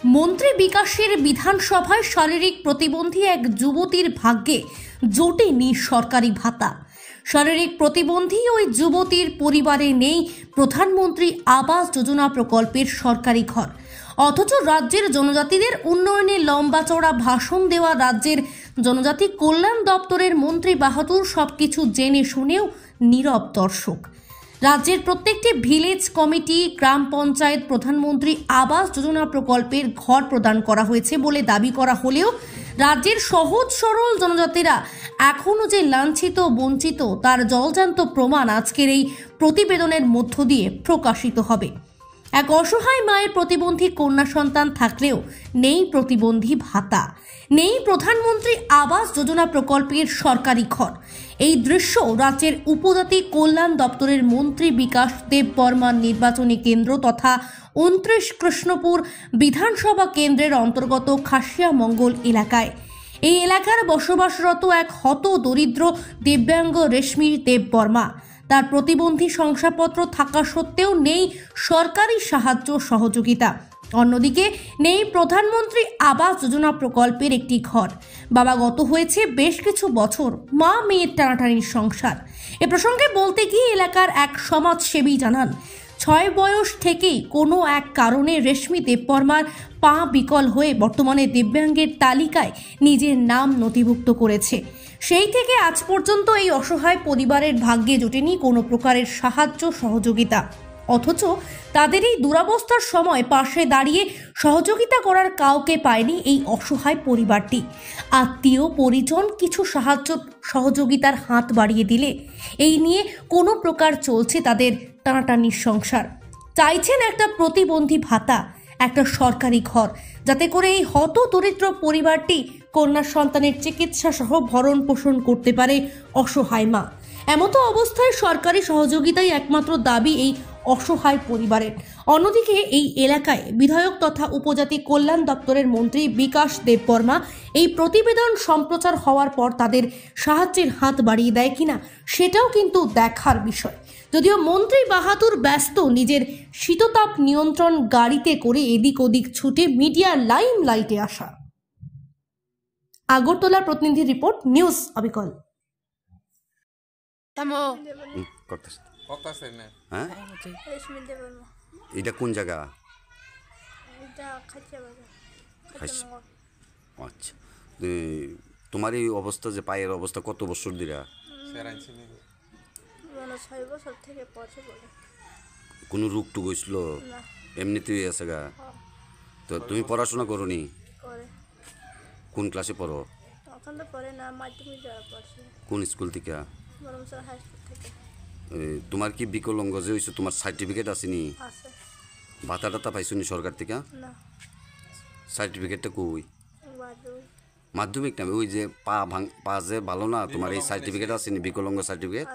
মন্ত্রী বিকাশের বিধানসভায় শারীরিক প্রতিবন্ধী এক যুবতীর ভাগ্যে জোটেনি সরকারি ভাতা। শারীরিক প্রতিবন্ধী ওই যুবতীর পরিবারে নেই প্রধানমন্ত্রী আবাস যোজনা প্রকল্পের সরকারি ঘর। অথচ রাজ্যের জনজাতিদের উন্নয়নে লম্বা চড়া ভাষণ দেওয়া রাজ্যের জনজাতি কল্যাণ দপ্তরের মন্ত্রী বাহাদুর সবকিছু জেনে শুনেও নীরব দর্শক। রাজ্যের প্রত্যেকটি ভিলেজ কমিটি, গ্রাম পঞ্চায়েত প্রধানমন্ত্রী আবাস যোজনা প্রকল্পের ঘর প্রদান করা হয়েছে বলে দাবি করা হলেও রাজ্যের সহজ সরল জনজাতিরা এখনও যে লাঞ্ছিত বঞ্চিত তার জলজান্ত প্রমাণ আজকের এই প্রতিবেদনের মধ্য দিয়ে প্রকাশিত হবে। এক অসহায় মায়ের প্রতিবন্ধী কন্যা সন্তান থাকলেও নেই প্রতিবন্ধী ভাতা, নেই প্রধানমন্ত্রী আবাস যোজনা প্রকল্পের সরকারি ঘর। এই দৃশ্য রাজ্যের উপজাতি কল্যাণ দপ্তরের মন্ত্রী বিকাশ দেববর্মার নির্বাচনী কেন্দ্র তথা 29 কৃষ্ণপুর বিধানসভা কেন্দ্রের অন্তর্গত খাসিয়ামঙ্গল এলাকায়। এই এলাকার বসবাসরত এক হত দরিদ্র দিব্যাঙ্গ রেশমি দেববর্মা। তার প্রতিবন্ধী শংসাপত্র থাকা সত্ত্বেও নেই সরকারি সাহায্য সহযোগিতা। অন্যদিকে নেই প্রধানমন্ত্রী আবাস যোজনা প্রকল্পের একটি ঘর। বাবা গত হয়েছে বেশ কিছু বছর, মা মেয়ের টানাটানির সংসার। এ প্রসঙ্গে বলতে গিয়ে এলাকার এক সমাজসেবী জানান, 6 বয়স থেকেই কোনো এক কারণে রেশমি দেববর্মার পা বিকল হয়ে বর্তমানে দিব্যাঙ্গের তালিকায় নিজের নাম নথিভুক্ত করেছে। সেই থেকে আজ পর্যন্ত এই অসহায় পরিবারের ভাগ্যে জোটেনি কোনো প্রকারের সাহায্য সহযোগিতা। অথচ তাদের এই দুরবস্থার সময় পাশে দাঁড়িয়ে সহযোগিতা করার কাউকে পায়নি এই অসহায় পরিবারটি। আত্মীয় পরিজন কিছু সাহায্য সহযোগিতার হাত বাড়িয়ে দিলে এই নিয়ে কোনো প্রকার চলছে তাদের টানাটানির সংসার। চাইছেন একটা প্রতিবন্ধী ভাতা, একটা সরকারি ঘর, যাতে করে এই হত দরিদ্র পরিবারটি কন্যা সন্তানের চিকিৎসা সহ ভরণ পোষণ করতে পারে অসহায় মা। এমতো অবস্থায় সরকারি সহযোগিতাই একমাত্র দাবি এই অসহায় পরিবারের। অন্যদিকে এই এলাকায় বিধায়ক তথা উপজাতি কল্যাণ দপ্তরের মন্ত্রী বিকাশ দেববর্মা এই প্রতিবেদন সম্প্রচার হওয়ার পর তাদের সাহায্যের হাত বাড়িয়ে দেয় কিনা সেটাও কিন্তু দেখার বিষয়। যদিও মন্ত্রী বাহাদুর ব্যস্ত নিজের শীততাপ নিয়ন্ত্রণ গাড়িতে করে এদিক ওদিক ছুটে মিডিয়ার লাইমলাইটে আসা। আগরতলার প্রতিনিধি রিপোর্ট, নিউজ অবিকল। এটা কোন জায়গা? আচ্ছা, তোমার এই অবস্থা যে পায়ের অবস্থা কত বছর দিরা? কোনো রোগ টুক হয়েছিল? এমনিতেই আছে গা? তো তুমি পড়াশোনা করো নি? কোন ক্লাসে পড়ো? কোন স্কুল থেকে? তোমার কি বিকলাঙ্গ যে হয়েছে তোমার সার্টিফিকেট আসেনি? ভাতা টাতা পাইছো নি সরকার থেকে? সার্টিফিকেটটা কই? মাধ্যমিক না, ওই যে পা যে ভালো না, তোমার এই সার্টিফিকেট আসেনি, বিকলাঙ্গ সার্টিফিকেট?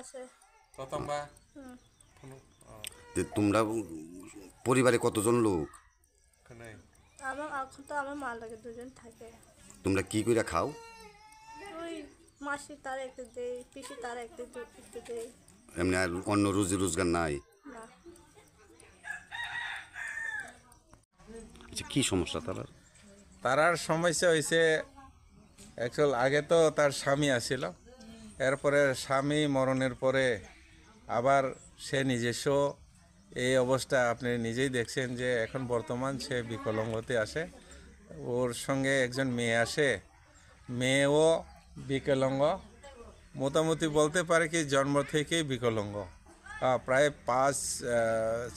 তোমরা পরিবারে কতজন লোক? তোমরা কি করে খাও? এমনি আর অন্য রুজি রোজগার নাই? আচ্ছা, কি সমস্যা তারার সমস্যা হয়েছে অ্যাকচুয়াল আগে তো তার স্বামী আসছিল, এরপরে স্বামী মরণের পরে আবার সে নিজস্ব এই অবস্থা আপনি নিজেই দেখছেন যে এখন বর্তমান সে বিকলাঙ্গতে আসে। ওর সঙ্গে একজন মেয়ে আসে, মেয়েও বিকলাঙ্গ, মোটামুটি বলতে পারে কি জন্ম থেকেই বিকলাঙ্গ। প্রায়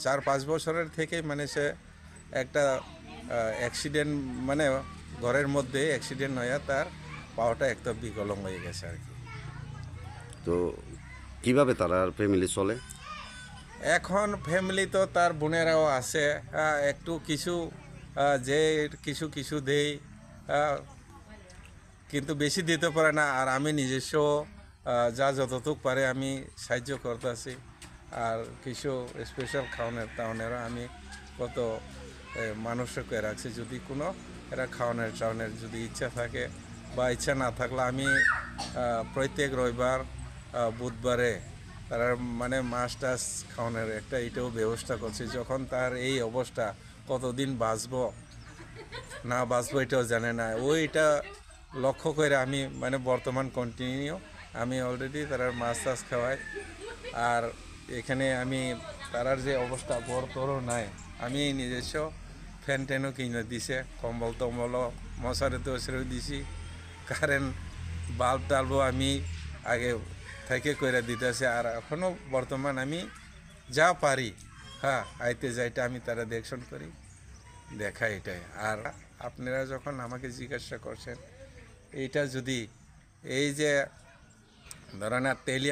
4-5 বছরের থেকেই মানে সে একটা অ্যাক্সিডেন্ট, মানে ঘরের মধ্যে অ্যাক্সিডেন্ট হয়ে তার পাওয়াটা একটা বিকলাঙ্গ হয়ে গেছে আর কি। তো কিভাবে তারা ফ্যামিলি চলে? এখন ফ্যামিলি তো তার বোনেরাও আছে, একটু কিছু যে কিছু দেই, কিন্তু বেশি দিতে পারে না। আর আমি নিজস্ব যা যতটুকু পারে আমি সাহায্য করতেছি। আর কিছু স্পেশাল খাওয়ানোর আমি কত মানুষকে রাখছি, যদি কোনো এরা খাওয়ানোর যদি ইচ্ছা থাকে বা ইচ্ছা না থাকলে আমি প্রত্যেক রবিবার বুধবারে তার মানে মাছ টাছ খাওয়ানোর একটা এটাও ব্যবস্থা করছি। যখন তার এই অবস্থা কতদিন বাঁচব না বাঁচবো এটাও জানে না। ওইটা লক্ষ্য করে আমি মানে বর্তমান কন্টিনিউ আমি অলরেডি তারার মাছ টাছ খাওয়াই। আর এখানে আমি তারার যে অবস্থা বড় নাই, আমি নিজস্ব ফ্যান ট্যানও কিনে দিছে, কম্বল টম্বলও মশারি টশারিও দিছি, কারেন্ট বাল্ব টাল্বও আমি আগে থেকে করে দিতেছে। আর এখনও বর্তমান আমি যা পারি হ্যাঁ আইতে যাইতে আমি তারা দেখশন করি, দেখা এটাই। আর আপনারা যখন আমাকে জিজ্ঞাসা করছেন এইটা যদি এই যে ধরেন তেলিয়া